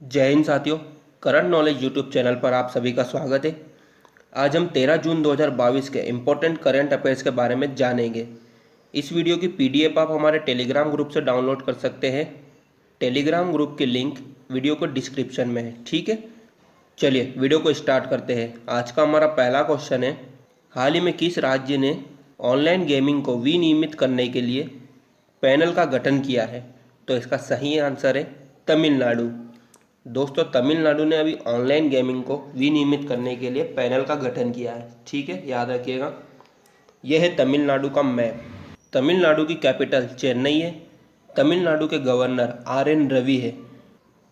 जय हिंद साथियों। Current knowledge YouTube channel पर आप सभी का स्वागत है। आज हम 13 जून 2022 के इम्पोर्टेंट करंट अफेयर्स के बारे में जानेंगे। इस वीडियो की पीडीएफ आप हमारे टेलीग्राम ग्रुप से डाउनलोड कर सकते हैं। टेलीग्राम ग्रुप की लिंक वीडियो को डिस्क्रिप्शन में है, ठीक है। चलिए वीडियो को स्टार्ट करते हैं। आज का हमारा पहला क्वेश्चन है, हाल ही में किस राज्य ने ऑनलाइन गेमिंग को विनियमित करने के लिए पैनल का गठन किया है? तो इसका सही आंसर है तमिलनाडु। दोस्तों, तमिलनाडु ने अभी ऑनलाइन गेमिंग को विनियमित करने के लिए पैनल का गठन किया है, ठीक है, याद रखिएगा। यह है तमिलनाडु का मैप। तमिलनाडु की कैपिटल चेन्नई है। तमिलनाडु के गवर्नर आर एन रवि है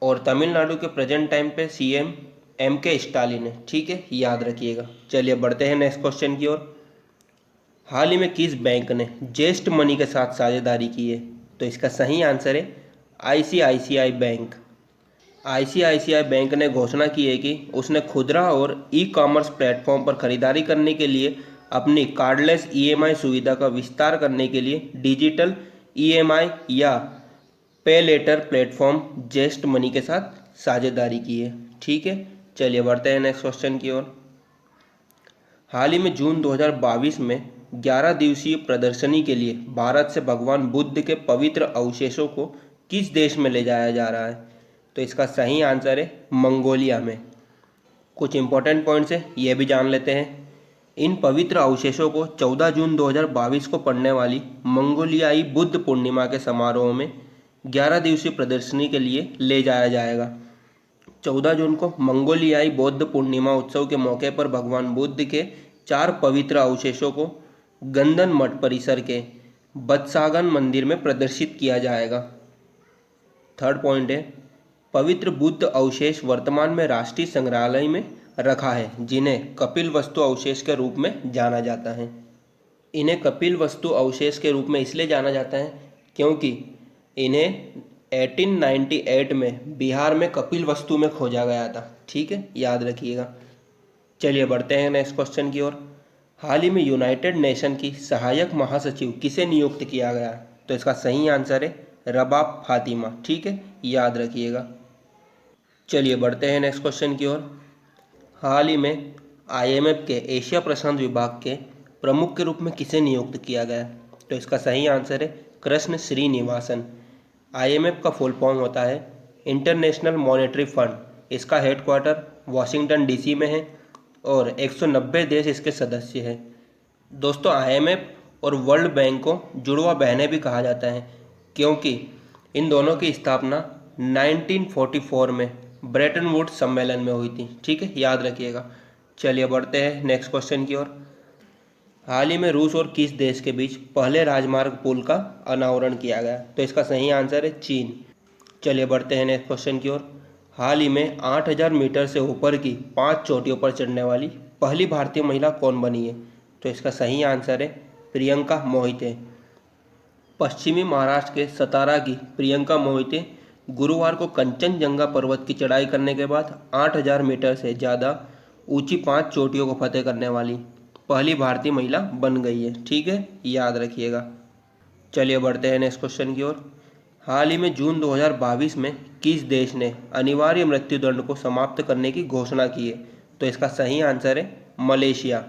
और तमिलनाडु के प्रेजेंट टाइम पे सीएम एम के स्टालिन है, ठीक है, याद रखिएगा। चलिए बढ़ते हैं नेक्स्ट क्वेश्चन की ओर। हाल ही में किस बैंक ने जेस्ट मनी के साथ साझेदारी की है? तो इसका सही आंसर है आईसीआईसीआई बैंक। आईसीआईसीआई बैंक ने घोषणा की है कि उसने खुदरा और ई कॉमर्स प्लेटफॉर्म पर खरीदारी करने के लिए अपनी कार्डलेस ईएमआई सुविधा का विस्तार करने के लिए डिजिटल ईएमआई या पे लेटर प्लेटफॉर्म जेस्ट मनी के साथ साझेदारी की है, ठीक है। चलिए बढ़ते हैं नेक्स्ट क्वेश्चन की ओर। हाल ही में जून 2022 में 11 दिवसीय प्रदर्शनी के लिए भारत से भगवान बुद्ध के पवित्र अवशेषों को किस देश में ले जाया जा रहा है? तो इसका सही आंसर है मंगोलिया में। कुछ इंपॉर्टेंट पॉइंट्स है, ये भी जान लेते हैं। इन पवित्र अवशेषों को 14 जून 2022 को पड़ने वाली मंगोलियाई बुद्ध पूर्णिमा के समारोह में 11 दिवसीय प्रदर्शनी के लिए ले जाया जाएगा। 14 जून को मंगोलियाई बौद्ध पूर्णिमा उत्सव के मौके पर भगवान बुद्ध के 4 पवित्र अवशेषों को गंदन मठ परिसर के बत्सागन मंदिर में प्रदर्शित किया जाएगा। थर्ड पॉइंट है, पवित्र बुद्ध अवशेष वर्तमान में राष्ट्रीय संग्रहालय में रखा है, जिन्हें कपिल वस्तु अवशेष के रूप में जाना जाता है। इन्हें कपिल वस्तु अवशेष के रूप में इसलिए जाना जाता है क्योंकि इन्हें 1898 में बिहार में कपिल वस्तु में खोजा गया था, ठीक है, याद रखिएगा। चलिए बढ़ते हैं नेक्स्ट क्वेश्चन की ओर। हाल ही में यूनाइटेड नेशन की सहायक महासचिव किसे नियुक्त किया गया? तो इसका सही आंसर है रबाब फातिमा, ठीक है, याद रखिएगा। चलिए बढ़ते हैं नेक्स्ट क्वेश्चन की ओर। हाल ही में आईएमएफ के एशिया प्रशांत विभाग के प्रमुख के रूप में किसे नियुक्त किया गया? तो इसका सही आंसर है कृष्ण श्रीनिवासन। आईएमएफ का फुल फॉर्म होता है इंटरनेशनल मॉनेटरी फंड। इसका हेडक्वार्टर वॉशिंगटन डीसी में है और 190 देश इसके सदस्य हैं। दोस्तों, आईएमएफ और वर्ल्ड बैंक को जुड़वा बहनें भी कहा जाता है क्योंकि इन दोनों की स्थापना 1944 में ब्रेटन वुड्स सम्मेलन में हुई थी, ठीक है, याद रखिएगा। चलिए बढ़ते हैं नेक्स्ट क्वेश्चन की ओर। हाल ही में रूस और किस देश के बीच पहले राजमार्ग पुल का अनावरण किया गया? तो इसका सही आंसर है चीन। चलिए बढ़ते हैं नेक्स्ट क्वेश्चन की ओर। हाल ही में 8000 मीटर से ऊपर की 5 चोटियों पर चढ़ने वाली पहली भारतीय महिला कौन बनी है? तो इसका सही आंसर है प्रियंका मोहिते। पश्चिमी महाराष्ट्र के सतारा की प्रियंका मोहिते गुरुवार को कंचनजंगा पर्वत की चढ़ाई करने के बाद 8000 मीटर से ज़्यादा ऊंची 5 चोटियों को फतेह करने वाली पहली भारतीय महिला बन गई है, ठीक है, याद रखिएगा। चलिए बढ़ते हैं नेक्स्ट क्वेश्चन की ओर। हाल ही में जून 2022 में किस देश ने अनिवार्य मृत्युदंड को समाप्त करने की घोषणा की है? तो इसका सही आंसर है मलेशिया।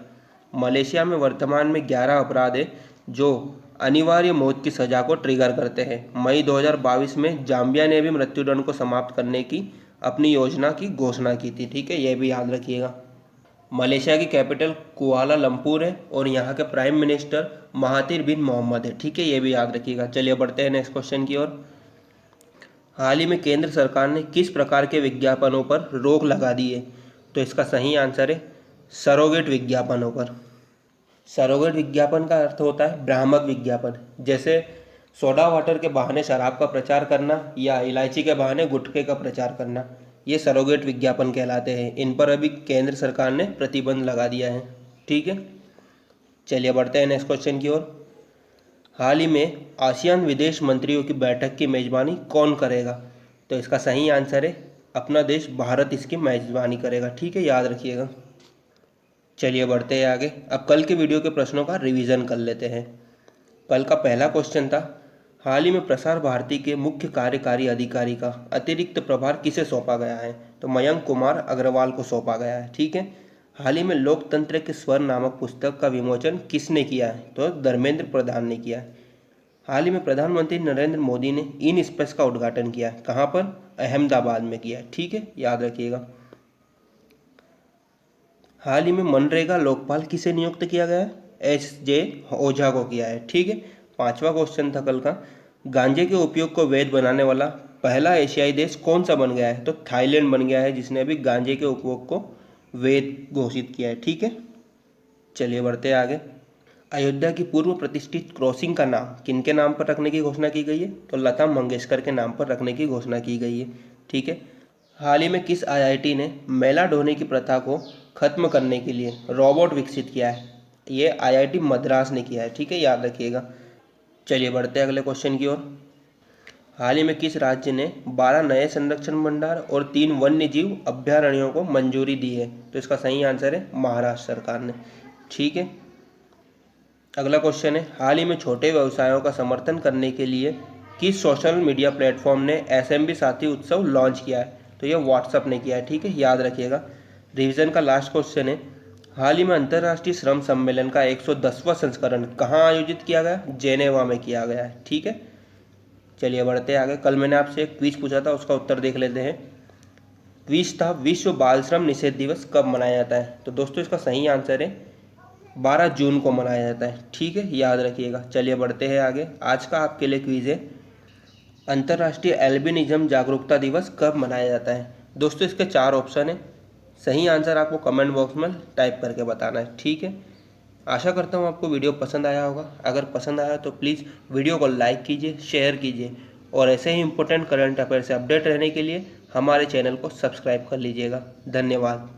मलेशिया में वर्तमान में 11 अपराध है जो अनिवार्य मौत की सज़ा को ट्रिगर करते हैं। मई 2022 में जाम्बिया ने भी मृत्युदंड को समाप्त करने की अपनी योजना की घोषणा की थी, ठीक है, यह भी याद रखिएगा। मलेशिया की कैपिटल कुआलालंपुर है और यहाँ के प्राइम मिनिस्टर महातिर बिन मोहम्मद है, ठीक है, ये भी याद रखिएगा। चलिए बढ़ते हैं नेक्स्ट क्वेश्चन की ओर। हाल ही में केंद्र सरकार ने किस प्रकार के विज्ञापनों पर रोक लगा दी है? तो इसका सही आंसर है सरोगेट विज्ञापनों पर। सरोगेट विज्ञापन का अर्थ होता है भ्रामक विज्ञापन, जैसे सोडा वाटर के बहाने शराब का प्रचार करना या इलायची के बहाने गुटखे का प्रचार करना, ये सरोगेट विज्ञापन कहलाते हैं। इन पर अभी केंद्र सरकार ने प्रतिबंध लगा दिया है, ठीक है। चलिए बढ़ते हैं नेक्स्ट क्वेश्चन की ओर। हाल ही में आसियान विदेश मंत्रियों की बैठक की मेजबानी कौन करेगा? तो इसका सही आंसर है अपना देश भारत इसकी मेजबानी करेगा, ठीक है, याद रखिएगा। चलिए बढ़ते हैं आगे। अब कल के वीडियो के प्रश्नों का रिवीजन कर लेते हैं। कल का पहला क्वेश्चन था, हाल ही में प्रसार भारती के मुख्य कार्यकारी अधिकारी का अतिरिक्त प्रभार किसे सौंपा गया है? तो मयंक कुमार अग्रवाल को सौंपा गया है। ठीक है। हाल ही में लोकतंत्र के स्वर नामक पुस्तक का विमोचन किसने किया है? तो धर्मेंद्र प्रधान ने किया है। हाल ही में प्रधानमंत्री नरेंद्र मोदी ने इन स्पेस का उद्घाटन किया है। कहाँ पर? अहमदाबाद में किया है। ठीक है, याद रखिएगा। हाल ही में मनरेगा लोकपाल किसे नियुक्त किया गया है? एस.जे. ओझा को किया है। ठीक है। 5वां क्वेश्चन था कल का। गांजे के उपयोग को वैध बनाने वाला पहला एशियाई देश कौन सा बन गया है? तो थाईलैंड बन गया है, जिसने अभी गांजे के उपयोग को वैध घोषित किया है। ठीक है, चलिए बढ़ते हैं आगे। अयोध्या की पूर्व प्रतिष्ठित क्रॉसिंग का नाम किनके नाम पर रखने की घोषणा की गई है? तो लता मंगेशकर के नाम पर रखने की घोषणा की गई है। ठीक है। हाल ही में किस आईआईटी ने मेला ढोने की प्रथा को खत्म करने के लिए रोबोट विकसित किया है? ये आईआईटी मद्रास ने किया है। ठीक है, याद रखिएगा। चलिए बढ़ते हैं अगले क्वेश्चन की ओर। हाल ही में किस राज्य ने 12 नए संरक्षण भंडार और 3 वन्य जीव अभ्यारण्यों को मंजूरी दी है? तो इसका सही आंसर है महाराष्ट्र सरकार ने। ठीक है। अगला क्वेश्चन है, हाल ही में छोटे व्यवसायों का समर्थन करने के लिए किस सोशल मीडिया प्लेटफॉर्म ने एसएमबी साथी उत्सव लॉन्च किया है? तो ये व्हाट्सअप ने किया है। ठीक है, याद रखिएगा। रिवीजन का लास्ट क्वेश्चन है, हाल ही में अंतर्राष्ट्रीय श्रम सम्मेलन का 110वां संस्करण कहाँ आयोजित किया गया? जेनेवा में किया गया है। ठीक है, चलिए बढ़ते हैं आगे। कल मैंने आपसे एक क्विज पूछा था, उसका उत्तर देख लेते हैं। क्विज था, विश्व बाल श्रम निषेध दिवस कब मनाया जाता है? तो दोस्तों इसका सही आंसर है 12 जून को मनाया जाता है। ठीक है, याद रखिएगा। चलिए बढ़ते हैं आगे। आज का आपके लिए क्विज है, अंतर्राष्ट्रीय एल्बिनिज्म जागरूकता दिवस कब मनाया जाता है? दोस्तों इसके 4 ऑप्शन है, सही आंसर आपको कमेंट बॉक्स में टाइप करके बताना है। ठीक है, आशा करता हूँ आपको वीडियो पसंद आया होगा। अगर पसंद आया तो प्लीज़ वीडियो को लाइक कीजिए, शेयर कीजिए और ऐसे ही इंपॉर्टेंट करंट अफेयर से अपडेट रहने के लिए हमारे चैनल को सब्सक्राइब कर लीजिएगा। धन्यवाद।